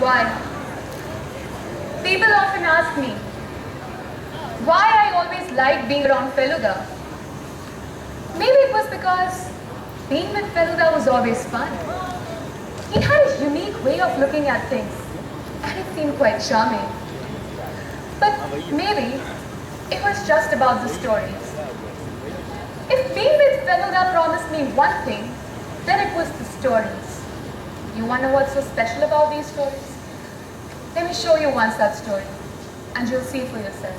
Why? People often ask me why I always liked being around Feluda. Maybe it was because being with Feluda was always fun. He had a unique way of looking at things, and it seemed quite charming. But maybe it was just about the stories. If being with Feluda promised me one thing, then it was the stories. You want to know what's so special about these stories? Let me show you one such story, and you'll see for yourself.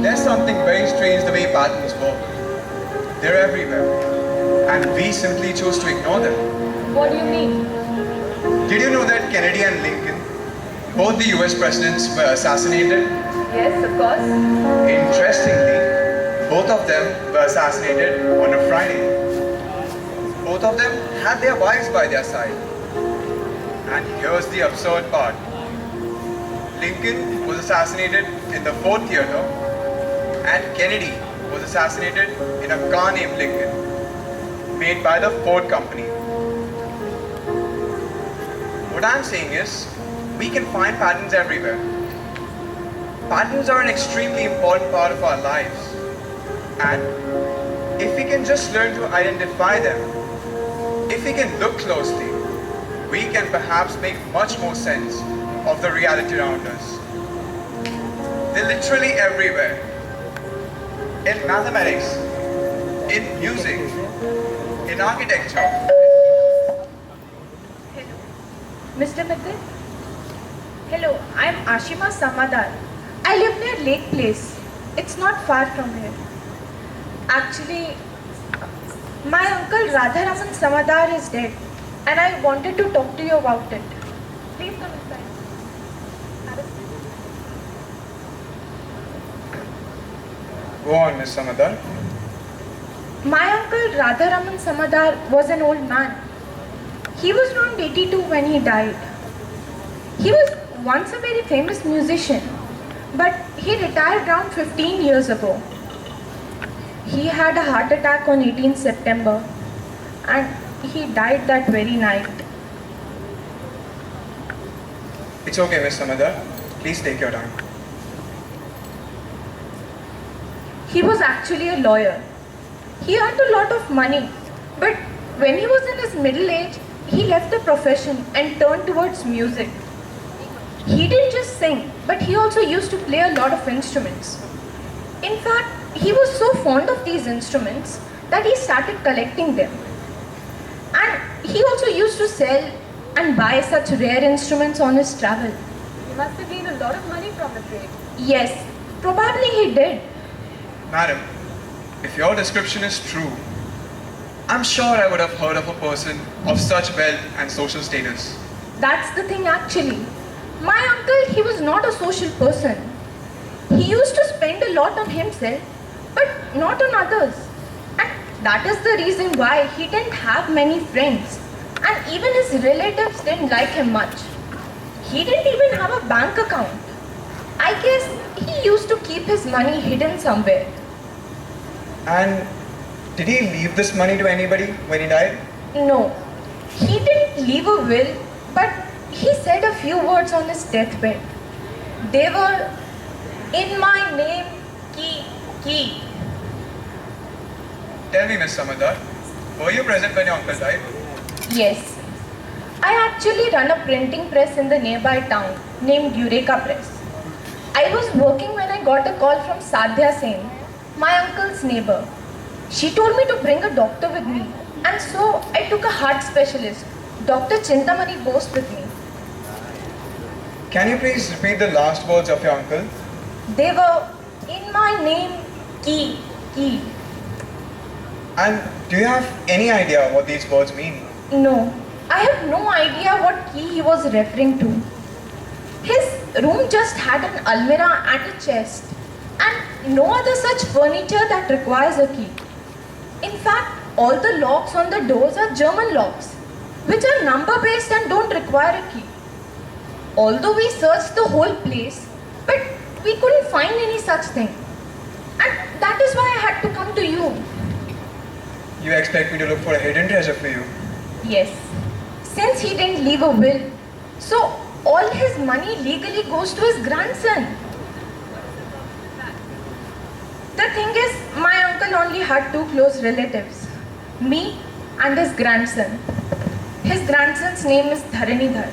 There's something very strange the way patterns work. They're everywhere, and we simply choose to ignore them. What do you mean? Did you know that Kennedy and Lincoln, both the US presidents, were assassinated? Yes, of course. Interestingly, both of them were assassinated on a Friday. Both of them had their wives by their side. And here's the absurd part. Lincoln was assassinated in the Ford Theater, and Kennedy was assassinated in a car named Lincoln, made by the Ford Company. What I'm saying is, we can find patterns everywhere. Patterns are an extremely important part of our lives. And if we can just learn to identify them, if we can look closely, we can perhaps make much more sense of the reality around us. They're literally everywhere. In mathematics, in music, in architecture. Hello. Mr. Mithil? Hello, I'm Ashima Samaddar-er. I live near Lake Place. It's not far from here. Actually, my uncle Radharaman Samaddar-er is dead, and I wanted to talk to you about it. Please come inside. Go on, Miss Samaddar. My uncle Radharaman Samaddar-er was an old man. He was around 82 when he died. He was once a very famous musician, but he retired around 15 years ago. He had a heart attack on 18 September and he died that very night. It's okay, Miss Samaddar. Please take your time. He was actually a lawyer. He earned a lot of money, but when he was in his middle age, he left the profession and turned towards music. He didn't just sing, but he also used to play a lot of instruments. In fact, he was so fond of these instruments that he started collecting them. And he also used to sell and buy such rare instruments on his travel. He must have gained a lot of money from the trade. Yes, probably he did. Madam, if your description is true, I'm sure I would have heard of a person of such wealth and social status. That's the thing actually. My uncle, he was not a social person. He used to spend a lot on himself, but not on others. And that is the reason why he didn't have many friends. And even his relatives didn't like him much. He didn't even have a bank account. I guess he used to keep his money hidden somewhere. And did he leave this money to anybody when he died? No, he didn't leave a will, but he said a few words on his deathbed. They were, "In my name, Ki." Tell me, Miss Samaddar, were you present when your uncle died? Yes. I actually run a printing press in the nearby town named Eureka Press. I was working when I got a call from Sadhya Sen, my uncle's neighbor. She told me to bring a doctor with me, and so I took a heart specialist, Dr. Chintamani Bose, with me. Can you please repeat the last words of your uncle? They were, In my name, key, key. And do you have any idea what these words mean? No, I have no idea what key he was referring to. His room just had an almirah and a chest, and no other such furniture that requires a key. In fact, all the locks on the doors are German locks, which are number-based and don't require a key. Although we searched the whole place, but we couldn't find any such thing. And that is why I had to come to you. You expect me to look for a hidden treasure for you? Yes, since he didn't leave a will, so all his money legally goes to his grandson. The thing is, my uncle only had two close relatives, me and his grandson. His grandson's name is Dharanidhar.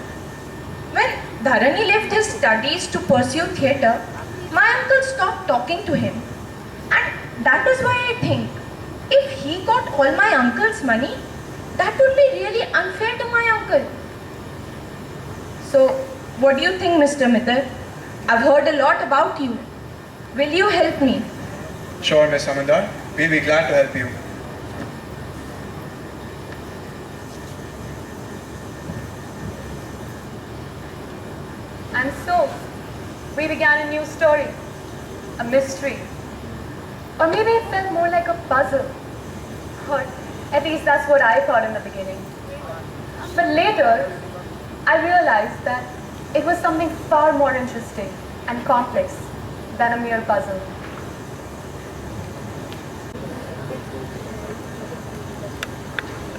When Dharani left his studies to pursue theatre, my uncle stopped talking to him. And that is why I think, if he got all my uncle's money, that would be really unfair to my uncle. So, what do you think, Mr. Mitter? I've heard a lot about you. Will you help me? Sure, Miss Samaddar. We'll be glad to help you. And so, we began a new story, a mystery. Or maybe it felt more like a puzzle. Or at least that's what I thought in the beginning. But later, I realized that it was something far more interesting and complex than a mere puzzle.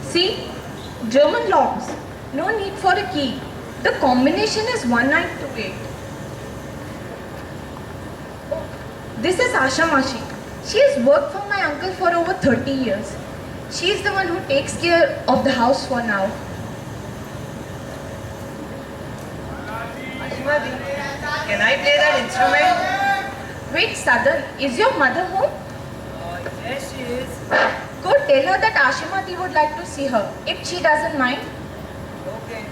See? German locks. No need for a key. The combination is 1928. Oh, this is Asha Mashi. She has worked for my uncle for over 30 years. She is the one who takes care of the house for now. Ashmati, can I play that instrument? Wait, Sadan, is your mother home? Yes, she is. Go tell her that Ashimati would like to see her, if she doesn't mind. Okay.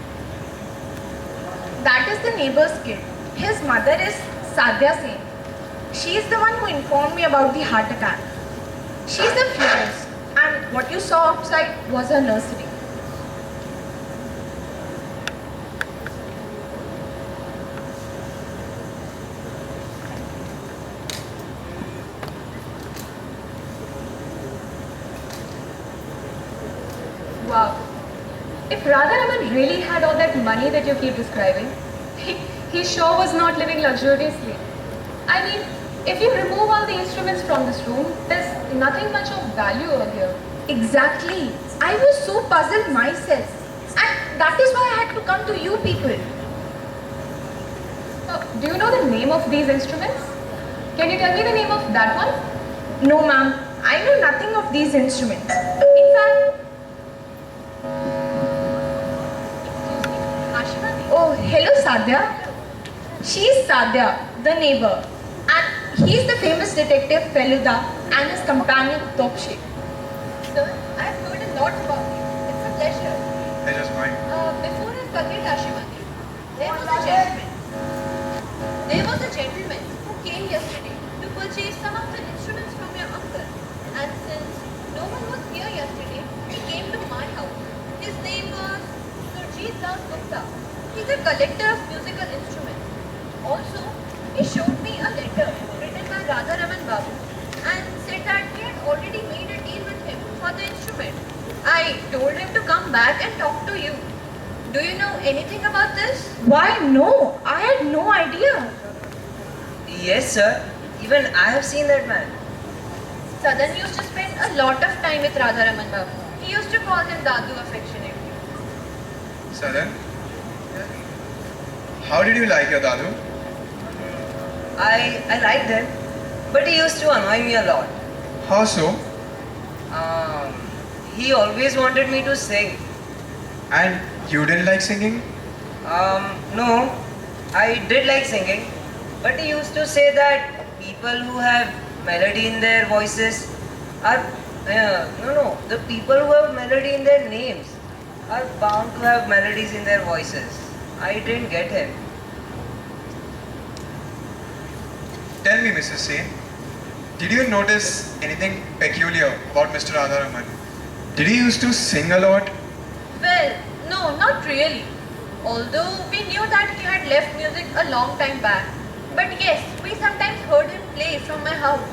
That is the neighbor's kid. His mother is Sadhya Singh. She is the one who informed me about the heart attack. She is the florist, and what you saw outside was her nursery. Wow. If Radharaman really had all that money that you keep describing, he sure was not living luxuriously. I mean, if you remove all the instruments from this room, there's nothing much of value over here. Exactly. I was so puzzled myself. And that is why I had to come to you people. Do you know the name of these instruments? Can you tell me the name of that one? No, ma'am. I know nothing of these instruments. In fact, oh, hello Sadhya. She is Sadhya, the neighbor. And he is the famous detective Feluda and his companion Topshik. Sir, I have heard a lot about you. It's a pleasure. Pleasure's mine. Before I forget Ashimati, there was a gentleman who came yesterday to purchase some of the instruments from your uncle. And since no one was here yesterday, he came to my house. His name was Nirjhar Gupta. He's a collector of musical instruments. Also, he showed me a letter written by Radharaman Babu and said that he had already made a deal with him for the instrument. I told him to come back and talk to you. Do you know anything about this? Why, no. I had no idea. Yes, sir. Even I have seen that man. Sadan used to spend a lot of time with Radharaman Babu. He used to call him Dadu affectionately. Sadan, how did you like your Dadu? I liked him, but he used to annoy me a lot. How so? He always wanted me to sing. And you didn't like singing? No, I did like singing, but he used to say that people who have melody in their voices are, the people who have melody in their names are bound to have melodies in their voices. I didn't get him. Tell me, Mrs. Singh, Did you notice anything peculiar about Mr. Radharaman? Did he used to sing a lot? Well, no, not really. Although we knew that he had left music a long time back. But yes, we sometimes heard him play from my house.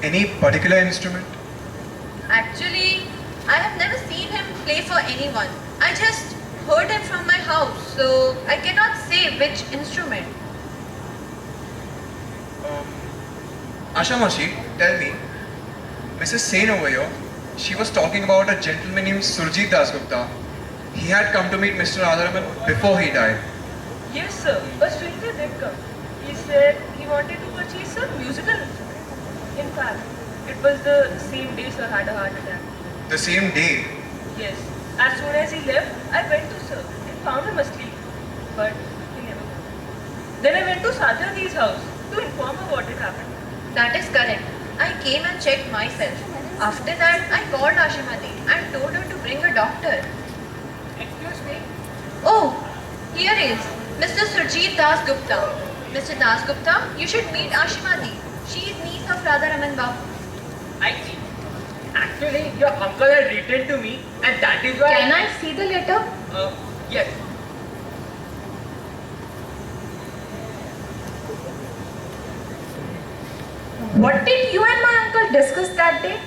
Any particular instrument? Actually, I have never seen him play for anyone. I just heard him from my house, so I cannot say which instrument. Ashamashi, tell me, Mrs. Sen over here, she was talking about a gentleman named Surjit Das Gupta. He had come to meet Mr. Radharaman before he died. Yes, sir. A stranger did come. He said he wanted to purchase some musical instrument. In fact, it was the same day Sir had a heart attack. The same day. Yes. As soon as he left, I went to Sir and found him asleep. But he never came. Then I went to Satyadi's house to inform her what had happened. That is correct. I came and checked myself. After that, I called Ashimati and told her to bring a doctor. Excuse me? Oh, here is Mr. Surjit Das Gupta. Mr. Das Gupta, you should meet Ashimati. She is niece of Radharaman Babu. I see. Actually, your uncle had written to me and that is why... Can I see the letter? Yes. What did you and my uncle discuss that day?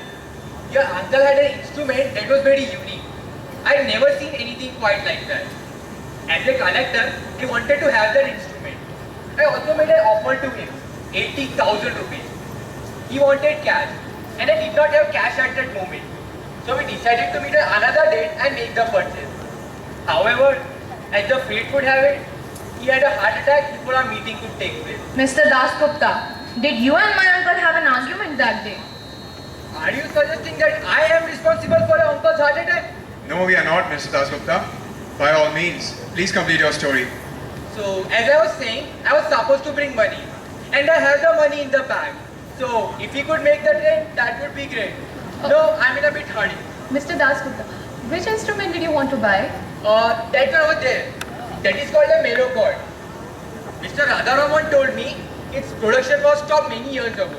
Your uncle had an instrument that was very unique. I'd never seen anything quite like that. As a collector, he wanted to have that instrument. I also made an offer to him, 80,000 rupees. He wanted cash, and I did not have cash at that moment. So we decided to meet on another date and make the purchase. However, as the fate would have it, he had a heart attack before our meeting could take place. Mr. Das Gupta, did you and my uncle have an argument that day? Are you suggesting that I am responsible for your uncle's heart attack? No, we are not, Mr. Das Gupta. By all means, please complete your story. So, as I was saying, I was supposed to bring money. And I have the money in the bag. So, if we could make the train, that would be great. No, I'm in a bit hurry. Mr. Das Gupta, which instrument did you want to buy? That one over there. That is called a mellow chord. Mr. Radharaman told me its production was stopped many years ago.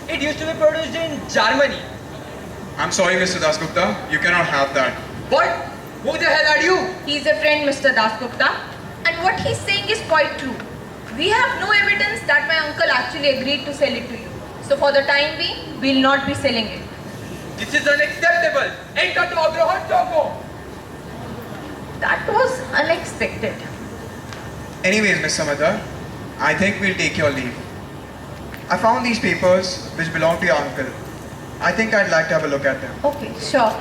It used to be produced in Germany. I'm sorry, Mr. Das Gupta. You cannot have that. What? Who the hell are you? He's a friend, Mr. Das Gupta. And what he's saying is quite true. We have no evidence that my uncle actually agreed to sell it to you. So for the time being, we'll not be selling it. This is unacceptable. Enter to Agrahat Choco. That was unexpected. Anyways, Miss Samaddar, I think we'll take your leave. I found these papers which belong to your uncle. I think I'd like to have a look at them. Okay, sure.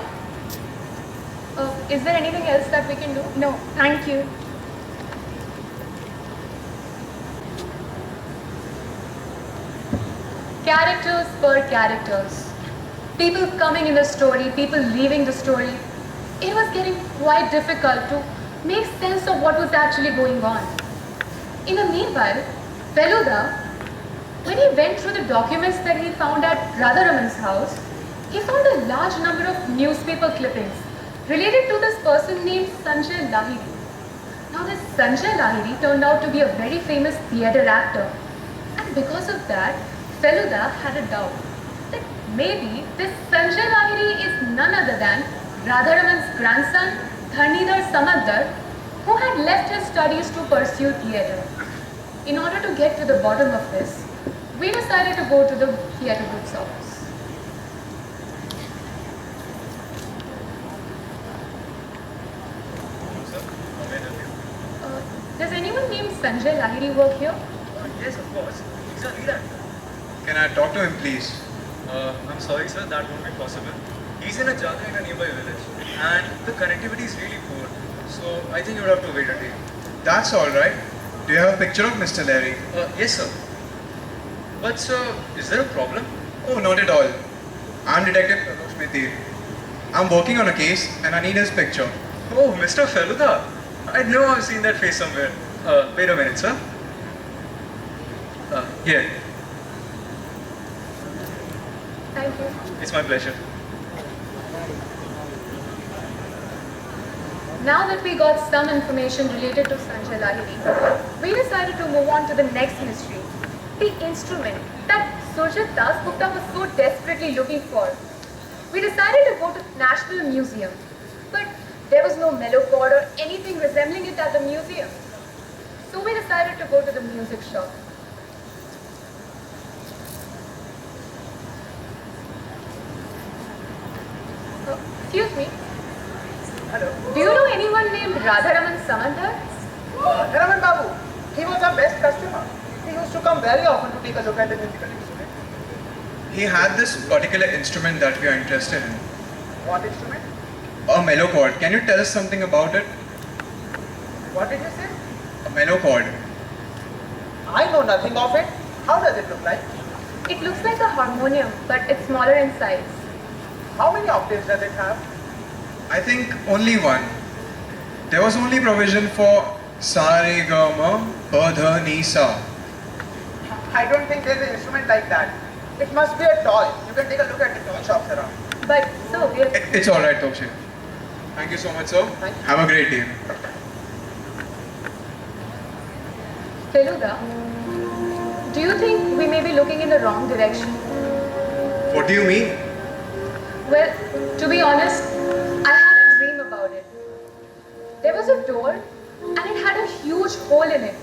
Is there anything else that we can do? No, thank you. Characters per characters. People coming in the story, people leaving the story. It was getting quite difficult to make sense of what was actually going on. In the meanwhile, Feluda, when he went through the documents that he found at Radharaman's house, he found a large number of newspaper clippings related to this person named Sanjay Lahiri. Now this Sanjay Lahiri turned out to be a very famous theatre actor, and because of that, Feluda had a doubt that maybe this Sanjay Lahiri is none other than Radharaman's grandson, Dhanidhar Samaddar, who had left his studies to pursue theatre. In order to get to the bottom of this, we decided to go to the theatre group's office. Does anyone named Sanjay Lahiri work here? Yes, of course. He's a leader. Can I talk to him, please? I'm sorry, sir, that won't be possible. He's in a jatra in a nearby village, and the connectivity is really poor. So I think you would have to wait a day. That's all right. Do you have a picture of Mr. Larry? Yes, sir. But sir, is there a problem? Oh, not at all. I'm Detective Pradosh Mehti. I'm working on a case and I need his picture. Oh, Mr. Feluda. I know I've seen that face somewhere. Wait a minute, sir. Here. Thank you. It's my pleasure. Now that we got some information related to Sanjay Lahiri, we decided to move on to the next mystery, the instrument that Surjit Das Gupta was so desperately looking for. We decided to go to the National Museum, but there was no mellow chord or anything resembling it at the museum. So we decided to go to the music shop. Excuse me. Hello. Do you know anyone named Radharaman Samaddar? Raman Babu, he was our best customer. He used to come very often to take a look at the musical instrument. He had this particular instrument that we are interested in. What instrument? A mellow chord. Can you tell us something about it? What did you say? A mellow chord. I know nothing of it. How does it look like? It looks like a harmonium, but it's smaller in size. How many octaves does it have? I think only one. There was only provision for sa re ga ma pa dha ni sa. I don't think there's an instrument like that. It must be a toy. You can take a look at the toy shops around. But so we're... It's all right, Topshe. Thank you so much, sir. Thank you. Have a great day. Feluda, do you think we may be looking in the wrong direction? What do you mean? Well, to be honest, I had a dream about it. There was a door and it had a huge hole in it.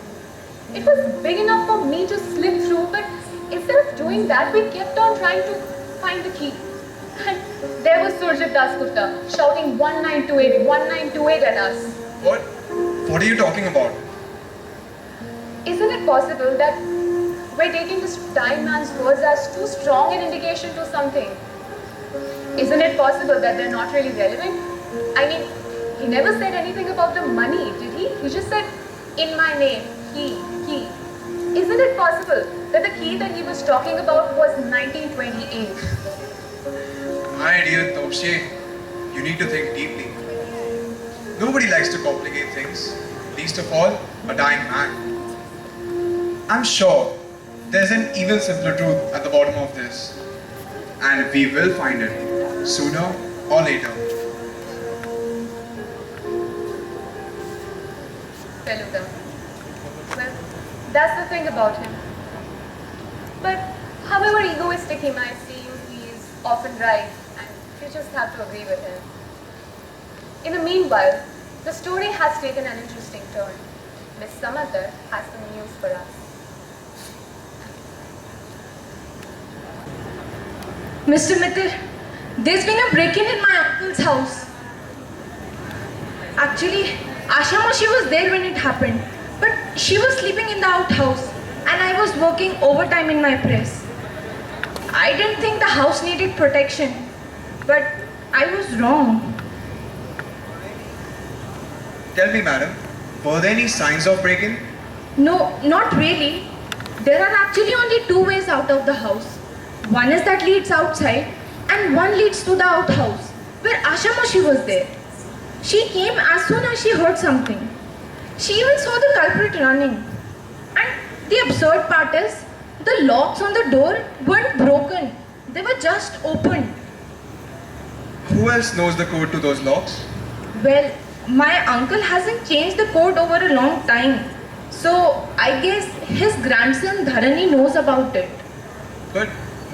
It was big enough for me to slip through, but instead of doing that, we kept on trying to find the key. And there was Surjit Das Gupta shouting 1928, 1928 at us. What? What are you talking about? Isn't it possible that we're taking this dying man's words as too strong an indication to something? Isn't it possible that they're not really relevant? I mean, he never said anything about the money, did he? He just said, in my name, key. Isn't it possible that the key that he was talking about was 1928? My dear Topshe, you need to think deeply. Nobody likes to complicate things, least of all, a dying man. I'm sure there's an even simpler truth at the bottom of this. And we will find it, sooner or later. Feluda. Well, that's the thing about him. But however egoistic he might seem, he's often right, and you just have to agree with him. In the meanwhile, the story has taken an interesting turn. Miss Samaddar has some news for us. Mr. Mitter, there's been a break-in in my uncle's house. Actually, Ashama, she was there when it happened, but she was sleeping in the outhouse and I was working overtime in my press. I didn't think the house needed protection, but I was wrong. Tell me, madam, were there any signs of break-in? No, not really. There are actually only two ways out of the house. One is that leads outside and one leads to the outhouse, where Ashamashi was there. She came as soon as she heard something. She even saw the culprit running. And the absurd part is, the locks on the door weren't broken. They were just opened. Who else knows the code to those locks? Well, my uncle hasn't changed the code over a long time. So I guess his grandson Dharani knows about it. But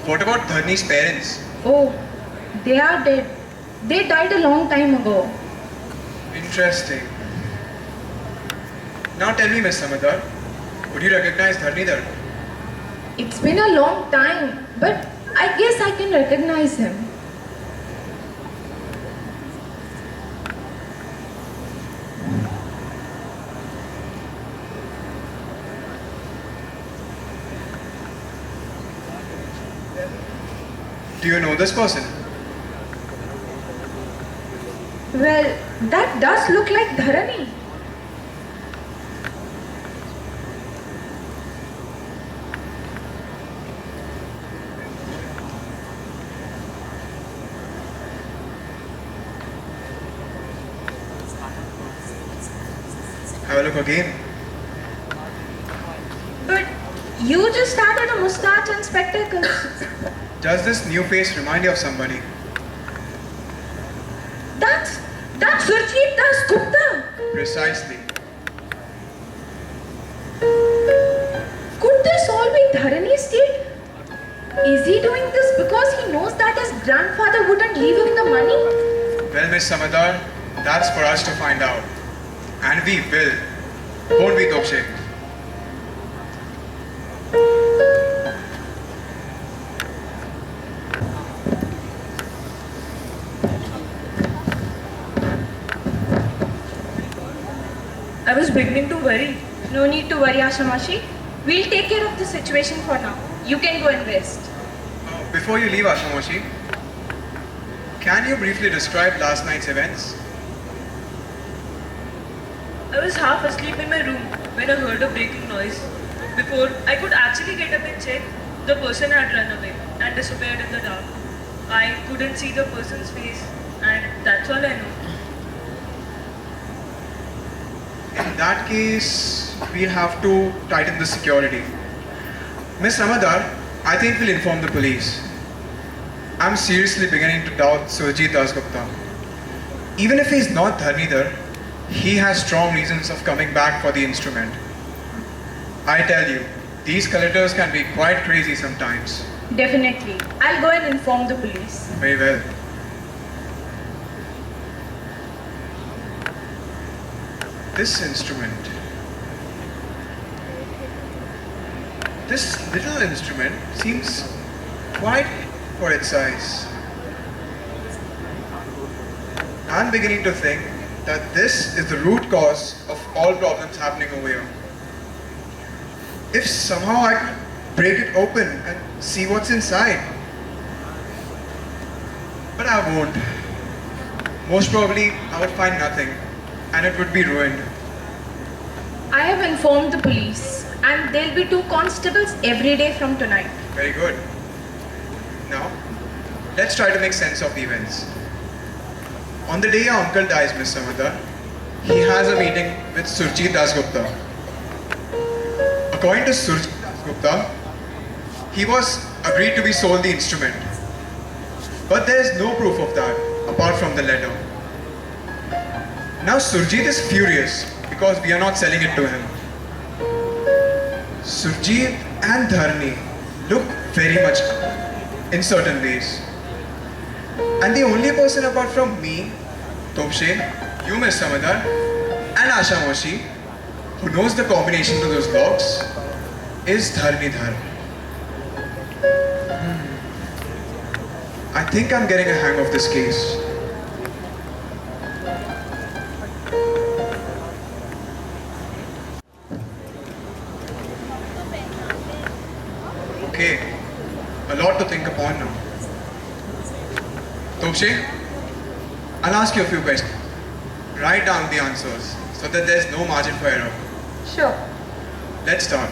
what about Dharni's parents? Oh, they are dead. They died a long time ago. Interesting. Now tell me, Miss Samaddar, would you recognize Dharni Dar? It's been a long time, but I guess I can recognize him. Do you know this person? Well, that does look like Dharani. Have a look again. But you just added a moustache and spectacles. Does this new face remind you of somebody? That's Surjit Das Gupta. Precisely. Could this all be Dharani's kid? Is he doing this because he knows that his grandfather wouldn't leave him the money? Well, Miss Samaddar, that's for us to find out. And we will. Won't we, Abhishek? I was beginning to worry. No need to worry, Ashamashi. We'll take care of the situation for now. You can go and rest. Before you leave, Ashamoshi, can you briefly describe last night's events? I was half asleep in my room when I heard a breaking noise. Before I could actually get up and check, the person had run away and disappeared in the dark. I couldn't see the person's face, and that's all I know. In that case, we'll have to tighten the security. Miss Samaddar, I think we'll inform the police. I'm seriously beginning to doubt Surjit Das Gupta. Even if he's not Dharnidhar, he has strong reasons of coming back for the instrument. I tell you, these collectors can be quite crazy sometimes. Definitely. I'll go and inform the police. Very well. This instrument. This little instrument seems quite for its size. I'm beginning to think that this is the root cause of all problems happening over here. If somehow I could break it open and see what's inside. But I won't. Most probably I would find nothing and it would be ruined. I have informed the police and there'll be 2 constables every day from tonight. Very good. Now, let's try to make sense of the events. On the day your uncle dies, Miss Samaddar, he has a meeting with Surjit Das Gupta. According to Surjit Das Gupta, he was agreed to be sold the instrument. But there is no proof of that, apart from the letter. Now Surjit is furious because we are not selling it to him. Surjit and Dharni look very much in certain ways. And the only person apart from me, Topshe, you Miss Samaddar, and Asha Moshi, who knows the combination to those locks, is Dharnidhar. I think I'm getting a hang of this case. Okay, a lot to think upon now. Topshe, I'll ask you a few questions. Write down the answers so that there's no margin for error. Sure. Let's start.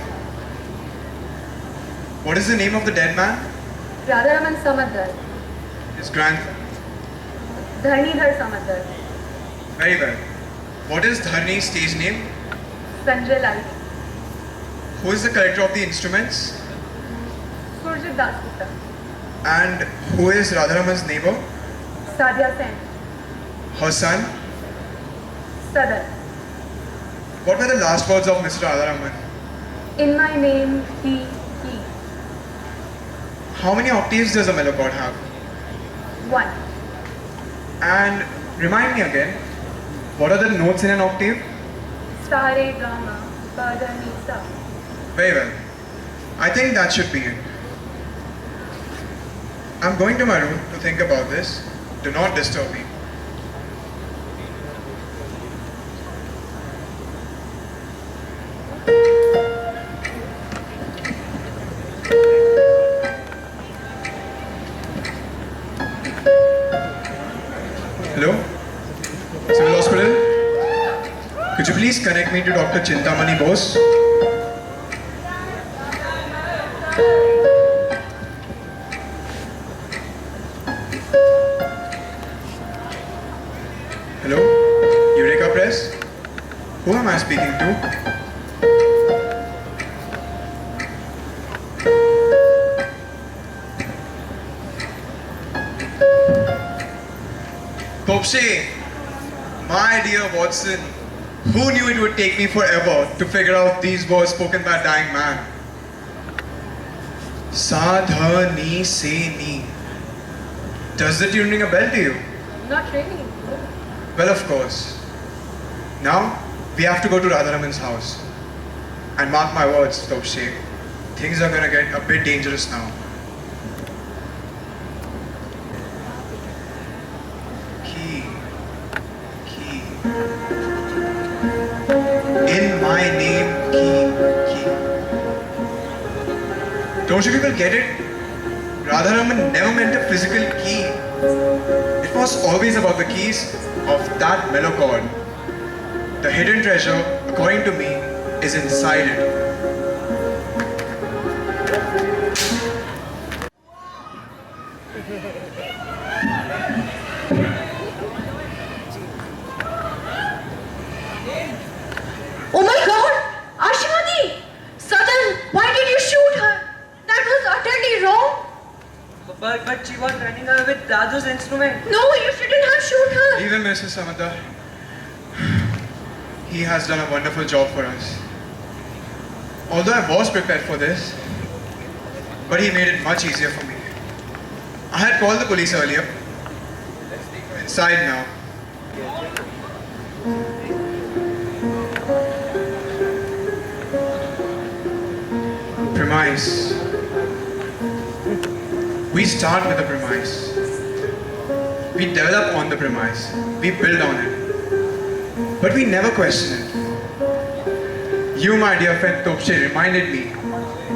What is the name of the dead man? Radharaman Samaddar. His grandfather. Dharnidhar Samaddar. Very well. What is Dharni's stage name? Sanjoli. Who is the collector of the instruments? Surjit Das Gupta. And who is Radharaman's neighbor? Sadhya Sen. Her son? Sadar. What were the last words of Mr. Radharaman? In my name, he. How many octaves does a mellochord have? 1. And remind me again, what are the notes in an octave? Sa re ga ma pa da ni sa. Very well. I think that should be it. I'm going to my room to think about this. Do not disturb me. Hello? Civil Hospital? Could you please connect me to Dr. Chintamani Bose? Hello? Eureka Press? Who am I speaking to? Topshe, my dear Watson, who knew it would take me forever to figure out these words spoken by a dying man? Sa, dha, ni, se, ni. Does the tune ring a bell to you? Not really. Well, of course. Now, we have to go to Radharaman's house. And mark my words, Topshe, things are gonna get a bit dangerous now. Key. In my name, key. Don't you people get it? Radharaman never meant a physical key. It was always about the keys of that mellow chord. The hidden treasure, according to me, is inside it. Oh my God! Ashimati! Sadan, why did you shoot her? That was utterly wrong. But she was running away with Dadu's instrument. No, you shouldn't have shoot her. Even Mrs. Samaddar, he has done a wonderful job for us. Although I was prepared for this, but he made it much easier for me. I had called the police earlier. Let's take her inside now. Premise. We start with the premise. We develop on the premise. We build on it. But we never question it. You, my dear friend Topshe, reminded me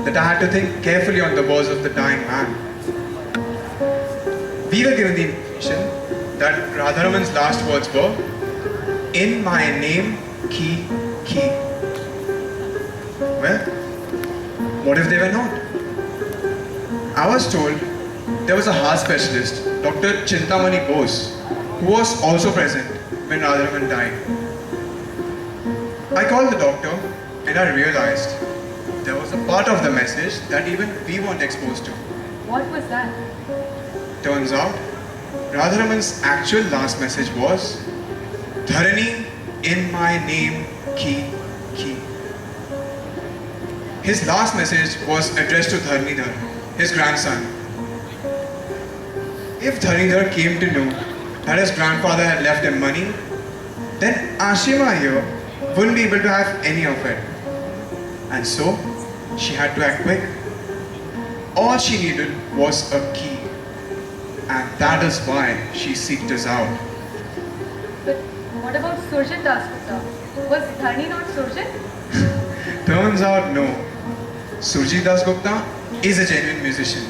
that I had to think carefully on the words of the dying man. We were given the information that Radharaman's last words were, "In my name, key. Well, what if they were not? I was told there was a heart specialist, Dr. Chintamani Bose, who was also present when Radharaman died. I called the doctor and I realized there was a part of the message that even we weren't exposed to. What was that? Turns out, Radharaman's actual last message was, "Dharani, in my name, key. His last message was addressed to Dharnidhar, his grandson. If Dharnidhar came to know that his grandfather had left him money, then Ashima here wouldn't be able to have any of it. And so, she had to act quick. All she needed was a key. And that is why she seeked us out." But what about Surjit Dasgupta? Was Dhani not Surjit? Turns out no. Surjit Dasgupta is a genuine musician.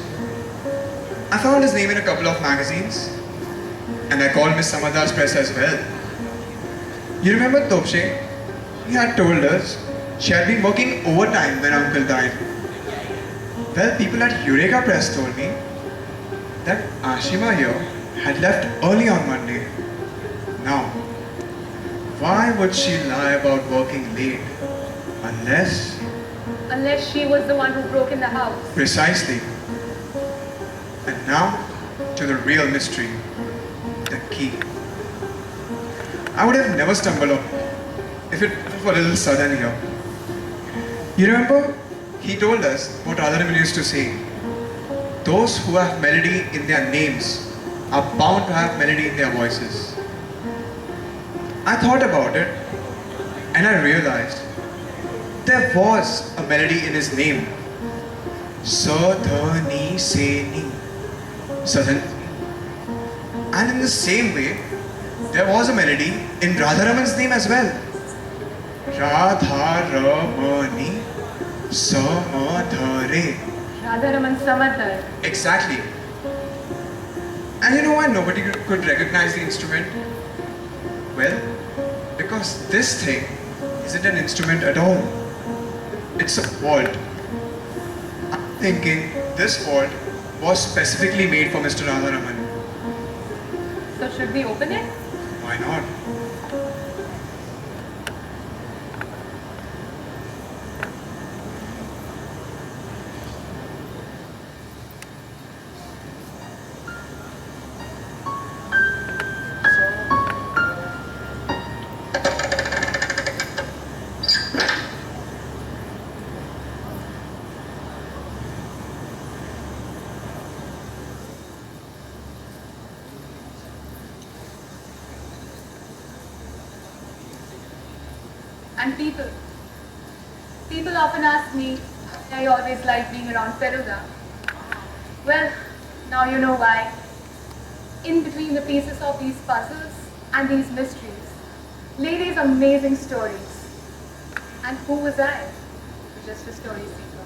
I found his name in a couple of magazines, and I called Miss Samaddar's press as well. You remember Topshe? He had told us she had been working overtime when Uncle died. Well, people at Eureka Press told me that Ashima here had left early on Monday. Now, why would she lie about working late? Unless she was the one who broke in the house. Precisely. And now, to the real mystery, the key. I would have never stumbled on it if it were a little sudden here. You remember, he told us what Radharaman used to say. Those who have melody in their names are bound to have melody in their voices. I thought about it and I realized there was a melody in his name. Sa, dha, ni, se, ni. Sadan. And in the same way, there was a melody in Radharaman's name as well. Radharamani Samaddar-er. Radharaman Samaddar. Exactly. And you know why nobody could recognize the instrument? Well, because this thing isn't an instrument at all. It's a vault. I'm thinking this vault was specifically made for Mr. Radharaman. So should we open it? Why not? And people often ask me why I always like being around Feluda. Well, now you know why. In between the pieces of these puzzles and these mysteries lay these amazing stories. And who was I? Just a story seeker.